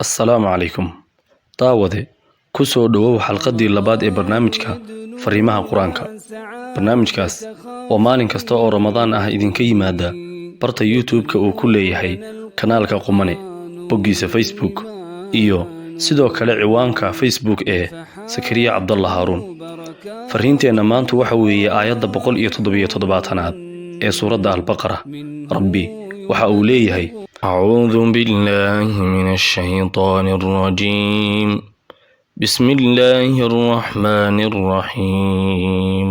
Assalaamu calaykum daawade ku soo dhawow xalqadii labaad ee barnaamijka fariimaha quraanka. Barnaamijkaas oo maalin kasta oo Ramadaan ah idinka yimaada barta YouTube-ka uu ku leeyahay kanaalka Qumane, boggiisa Facebook iyo sidoo kale ciwaanka Facebook ee Sakariya Cabdallah Haruun. Fariinteena maanta waxa weeye aayadda 177aad ee suuradda Al-Baqara. Rabbi waxa uu leeyahay أعوذ بالله من الشيطان الرجيم بسم الله الرحمن الرحيم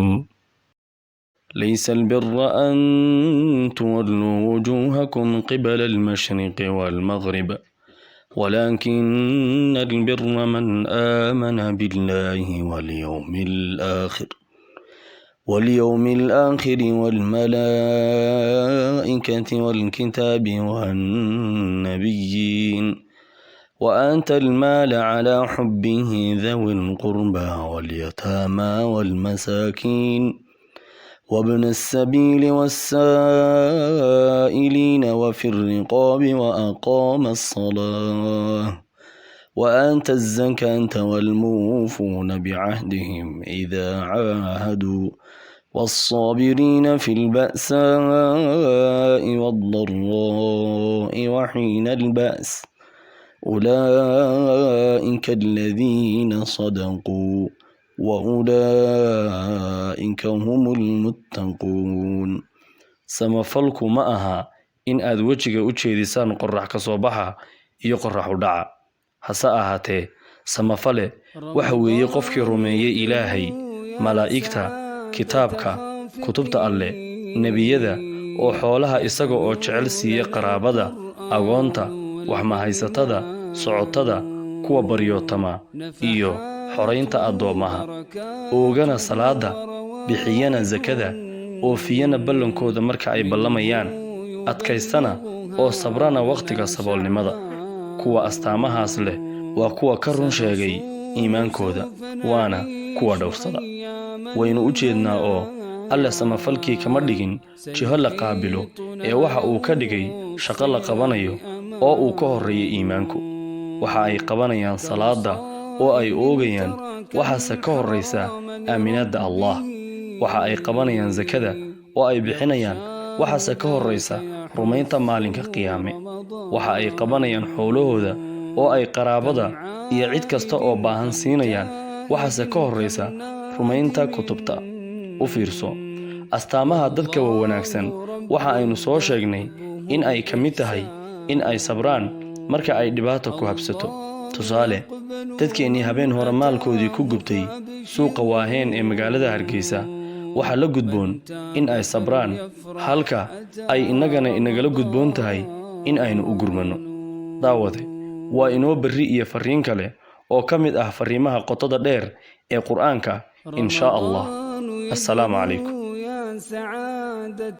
ليس البر أن تولوا وجوهكم قبل المشرق والمغرب ولكن البر من آمن بالله واليوم الآخر والملائكة والكتاب والنبيين وآتى المال على حبه ذوي القربى واليتامى والمساكين وابن السبيل والسائلين وفي الرقاب وأقام الصلاة وآتى الزكاة والموفون بعهدهم إذا عاهدوا والصابرين في البأساء والضراء وحين البأس أولئك الذين صدقوا وأولئك هم المتقون. samafalku ma aha in aad wejiga u jeedisaan qorrax ka soo baxa iyo qorrax u dhaca. hase ahaatee samafale waxa weeye qofkii rumeeyay Ilaahay, malaa'igta, kitaabka, kutubta Alle, nebiyada oo xoolaha isaga oo jecel siiya qaraabada, agoonta, waxmahaysatada, socotada, kuwa baryootama iyo xoraynta addoomaha, oogana salaada, bixiyana zakada, oofiyana ballankooda marka ay ballamayaan, adkaystana oo sabrana waqtiga saboolnimada. kuwa astaamahaas leh waa kuwa ka run sheegay iimaankooda, waana kuwa dhowrsada. waynu u jeednaa oo alle samafalkii kama dhigin jiho la qaabilo ee waxa uu ka dhigay shaqo la qabanayo oo uu ka horreeyo iimaanku. waxa ay qabanayaan salaada oo ay oogayaan, waxaase ka horraysa aaminaadda Allah. waxa ay qabanayaan zakada oo ay bixinayaan, waxaase ka horraysa rumaynta maalinka qiyaame. waxa ay qabanayaan xoolahooda oo ay qaraabada iyo cid kasta oo baahan siinayaan, waxaase ka horraysa rumaynta kutubta. u fiirso astaamaha dadka wanaagsan. waxa aynu soo sheegnay in ay ka mid tahay in ay sabraan marka ay dhibaato ku habsato. tusaale, dadkeennii habeen hore maalkoodii ku gubtay suuqa Waaheen ee magaalada Hargeysa waxaa la gudboon in ay sabraan, halka ay innagana inagala gudboon tahay in aynu u gurmano. daawade waa inoo berri iyo fariin kale oo ka mid ah fariimaha qotada dheer ee Qur'aanka insha Allah. assalaamu calaykum.